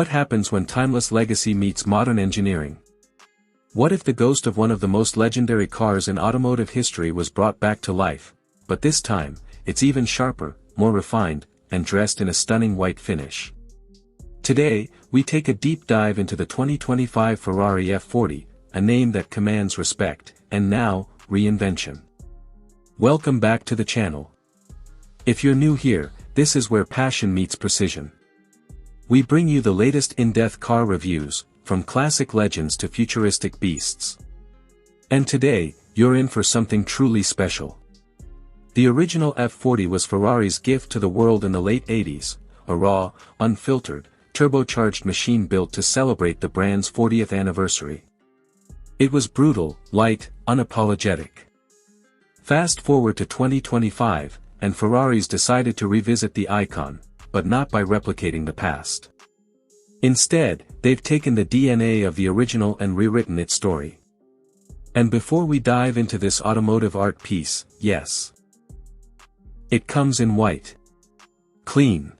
What happens when timeless legacy meets modern engineering? What if the ghost of one of the most legendary cars in automotive history was brought back to life, but this time, it's even sharper, more refined, and dressed in a stunning white finish? Today, we take a deep dive into the 2025 Ferrari F40, a name that commands respect, and now, reinvention. Welcome back to the channel. If you're new here, this is where passion meets precision. We bring you the latest in-depth car reviews, from classic legends to futuristic beasts. And today, you're in for something truly special. The original F40 was Ferrari's gift to the world in the late 80s, a raw, unfiltered, turbocharged machine built to celebrate the brand's 40th anniversary. It was brutal, light, unapologetic. Fast forward to 2025, and Ferrari's decided to revisit the icon, but not by replicating the past. Instead, they've taken the DNA of the original and rewritten its story. And before we dive into this automotive art piece, yes, it comes in white. Clean.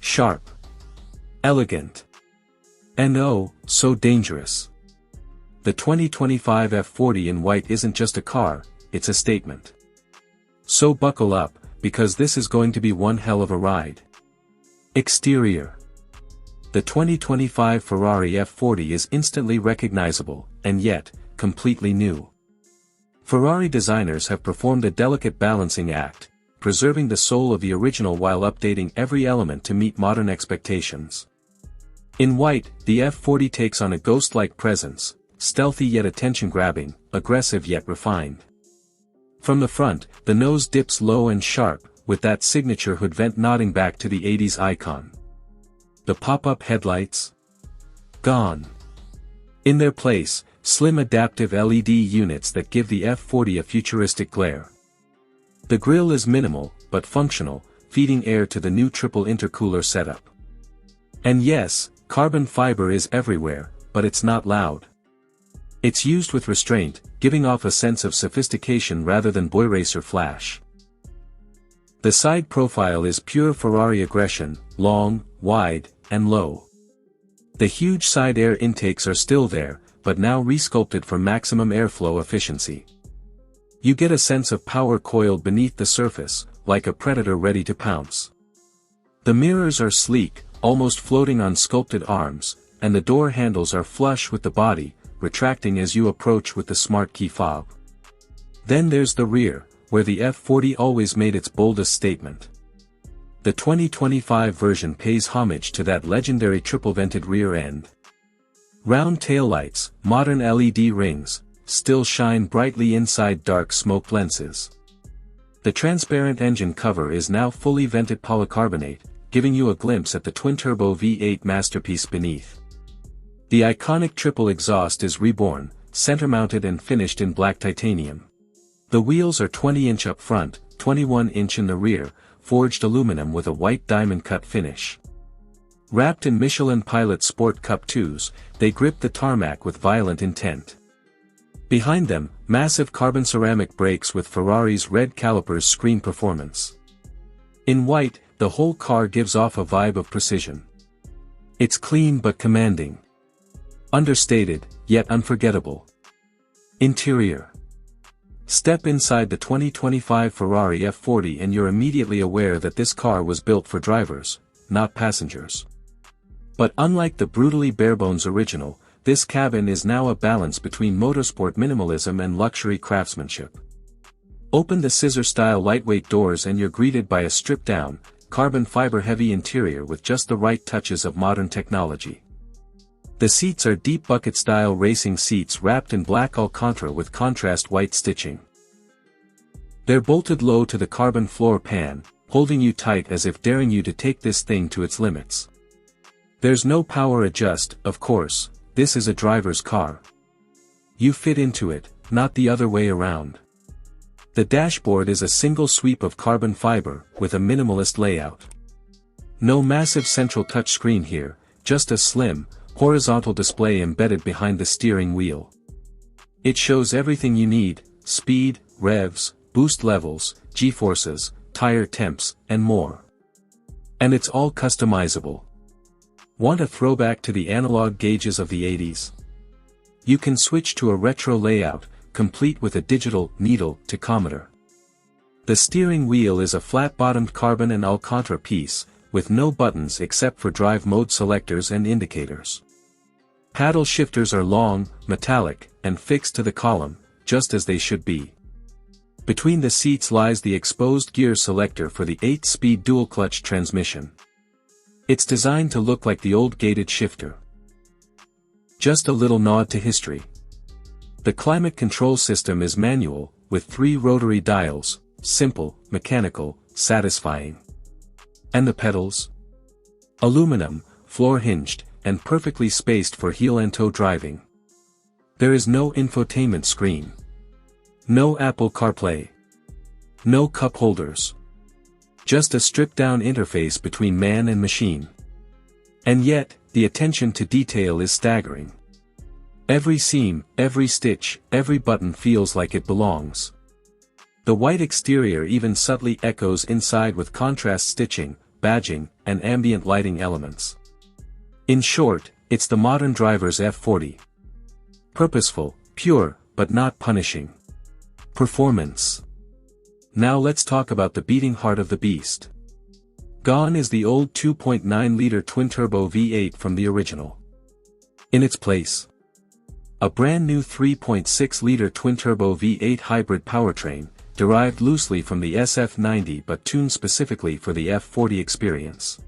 Sharp. Elegant. And oh, so dangerous. The 2025 F40 in white isn't just a car, it's a statement. So buckle up, because this is going to be one hell of a ride. Exterior. The 2025 Ferrari F40 is instantly recognizable, and yet, completely new. Ferrari designers have performed a delicate balancing act, preserving the soul of the original while updating every element to meet modern expectations. In white, the F40 takes on a ghost-like presence, stealthy yet attention-grabbing, aggressive yet refined. From the front, the nose dips low and sharp, with that signature hood vent nodding back to the 80s icon. The pop-up headlights? Gone. In their place, slim adaptive LED units that give the F40 a futuristic glare. The grille is minimal, but functional, feeding air to the new triple intercooler setup. And yes, carbon fiber is everywhere, but it's not loud. It's used with restraint, giving off a sense of sophistication rather than boy racer flash. The side profile is pure Ferrari aggression, long, wide, and low. The huge side air intakes are still there, but now resculpted for maximum airflow efficiency. You get a sense of power coiled beneath the surface, like a predator ready to pounce. The mirrors are sleek, almost floating on sculpted arms, and the door handles are flush with the body, retracting as you approach with the smart key fob. Then there's the rear, where the F40 always made its boldest statement. The 2025 version pays homage to that legendary triple-vented rear end. Round taillights, modern LED rings, still shine brightly inside dark smoke lenses. The transparent engine cover is now fully vented polycarbonate, giving you a glimpse at the twin-turbo V8 masterpiece beneath. The iconic triple exhaust is reborn, center-mounted and finished in black titanium. The wheels are 20-inch up front, 21-inch in the rear, forged aluminum with a white diamond-cut finish. Wrapped in Michelin Pilot Sport Cup 2s, they grip the tarmac with violent intent. Behind them, massive carbon ceramic brakes with Ferrari's red calipers scream performance. In white, the whole car gives off a vibe of precision. It's clean but commanding. Understated, yet unforgettable. Interior. Step inside the 2025 Ferrari F40 and you're immediately aware that this car was built for drivers, not passengers. But unlike the brutally barebones original, this cabin is now a balance between motorsport minimalism and luxury craftsmanship. Open the scissor-style lightweight doors and you're greeted by a stripped-down, carbon fiber-heavy interior with just the right touches of modern technology. The seats are deep bucket-style racing seats wrapped in black Alcantara with contrast white stitching. They're bolted low to the carbon floor pan, holding you tight as if daring you to take this thing to its limits. There's no power adjust, of course, this is a driver's car. You fit into it, not the other way around. The dashboard is a single sweep of carbon fiber, with a minimalist layout. No massive central touchscreen here, just a slim, horizontal display embedded behind the steering wheel. It shows everything you need: speed, revs, boost levels, G-forces, tire temps, and more. And it's all customizable. Want a throwback to the analog gauges of the 80s? You can switch to a retro layout, complete with a digital needle tachometer. The steering wheel is a flat-bottomed carbon and Alcantara piece, with no buttons except for drive mode selectors and indicators. Paddle shifters are long, metallic, and fixed to the column, just as they should be. Between the seats lies the exposed gear selector for the 8-speed dual-clutch transmission. It's designed to look like the old gated shifter. Just a little nod to history. The climate control system is manual, with 3 rotary dials, simple, mechanical, satisfying. And the pedals? Aluminum, floor-hinged, and perfectly spaced for heel and toe driving. There is no infotainment screen. No Apple CarPlay. No cup holders. Just a stripped-down interface between man and machine. And yet, the attention to detail is staggering. Every seam, every stitch, every button feels like it belongs. The white exterior even subtly echoes inside with contrast stitching, badging, and ambient lighting elements. In short, it's the modern driver's F40. Purposeful, pure, but not punishing. Performance. Now let's talk about the beating heart of the beast. Gone is the old 2.9-liter twin-turbo V8 from the original. In its place, a brand new 3.6-liter twin-turbo V8 hybrid powertrain, derived loosely from the SF90 but tuned specifically for the F40 experience.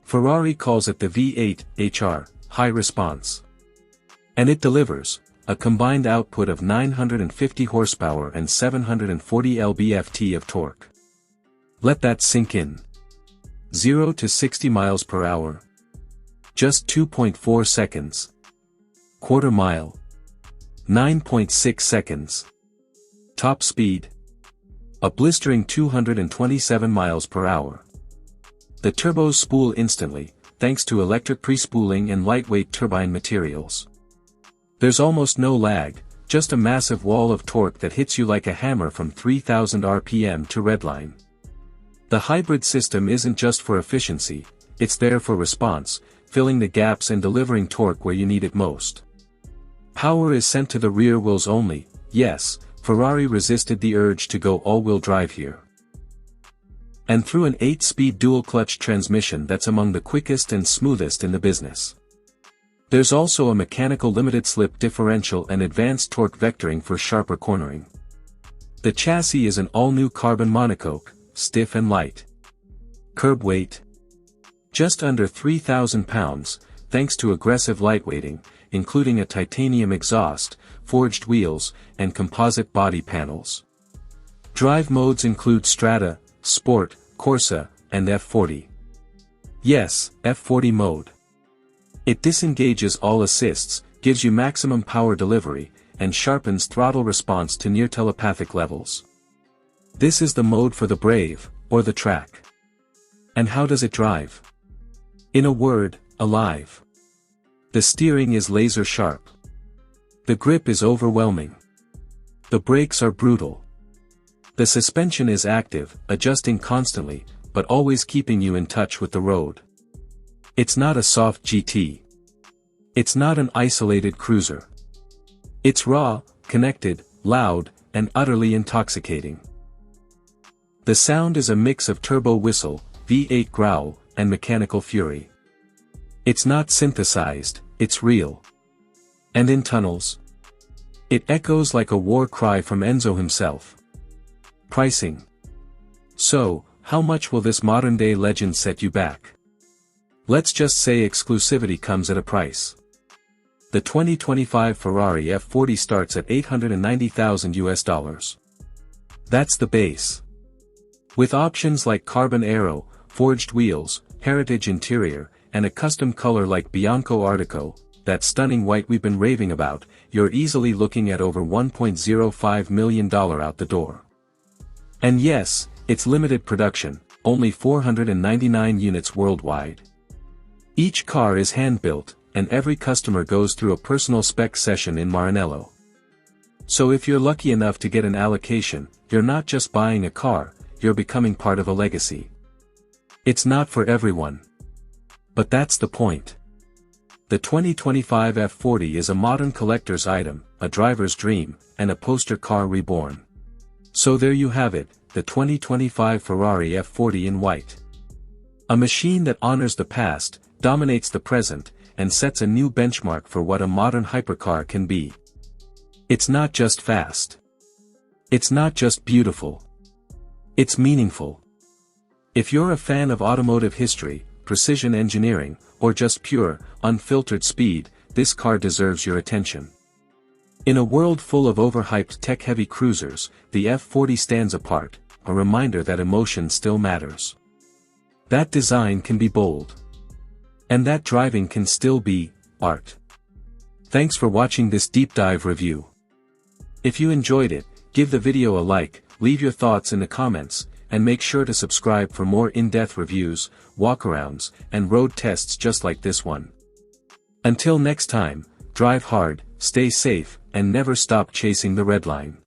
Ferrari calls it the V8 HR, high response. And it delivers, a combined output of 950 horsepower and 740 lb-ft of torque. Let that sink in. 0 to 60 miles per hour. Just 2.4 seconds. Quarter mile. 9.6 seconds. Top speed. A blistering 227 miles per hour. The turbos spool instantly, thanks to electric pre-spooling and lightweight turbine materials. There's almost no lag, just a massive wall of torque that hits you like a hammer from 3000 RPM to redline. The hybrid system isn't just for efficiency, it's there for response, filling the gaps and delivering torque where you need it most. Power is sent to the rear wheels only. Yes, Ferrari resisted the urge to go all-wheel drive here. And through an 8-speed dual-clutch transmission that's among the quickest and smoothest in the business. There's also a mechanical limited-slip differential and advanced torque vectoring for sharper cornering. The chassis is an all-new carbon monocoque, stiff and light. Curb weight? Just under 3,000 pounds, thanks to aggressive lightweighting, including a titanium exhaust, forged wheels, and composite body panels. Drive modes include Strata, Sport, Corsa, and F40. Yes, F40 mode. It disengages all assists, gives you maximum power delivery, and sharpens throttle response to near telepathic levels. This is the mode for the brave, or the track. And how does it drive? In a word, alive. The steering is laser sharp. The grip is overwhelming. The brakes are brutal. The suspension is active, adjusting constantly, but always keeping you in touch with the road. It's not a soft GT. It's not an isolated cruiser. It's raw, connected, loud, and utterly intoxicating. The sound is a mix of turbo whistle, V8 growl, and mechanical fury. It's not synthesized, it's real. And in tunnels, it echoes like a war cry from Enzo himself. Pricing. So, how much will this modern-day legend set you back? Let's just say exclusivity comes at a price. The 2025 Ferrari F40 starts at $890,000. That's the base. With options like carbon aero, forged wheels, heritage interior, and a custom color like Bianco Artico, that stunning white we've been raving about, you're easily looking at over $1.05 million out the door. And yes, it's limited production, only 499 units worldwide. Each car is hand-built, and every customer goes through a personal spec session in Maranello. So if you're lucky enough to get an allocation, you're not just buying a car, you're becoming part of a legacy. It's not for everyone. But that's the point. The 2025 F40 is a modern collector's item, a driver's dream, and a poster car reborn. So there you have it, the 2025 Ferrari F40 in white. A machine that honors the past, dominates the present, and sets a new benchmark for what a modern hypercar can be. It's not just fast. It's not just beautiful. It's meaningful. If you're a fan of automotive history, precision engineering, or just pure, unfiltered speed, this car deserves your attention. In a world full of overhyped tech-heavy cruisers, the F40 stands apart, a reminder that emotion still matters. That design can be bold. And that driving can still be art. Thanks for watching this deep dive review. If you enjoyed it, give the video a like, leave your thoughts in the comments, and make sure to subscribe for more in-depth reviews, walkarounds, and road tests just like this one. Until next time, drive hard, stay safe, and never stop chasing the red line.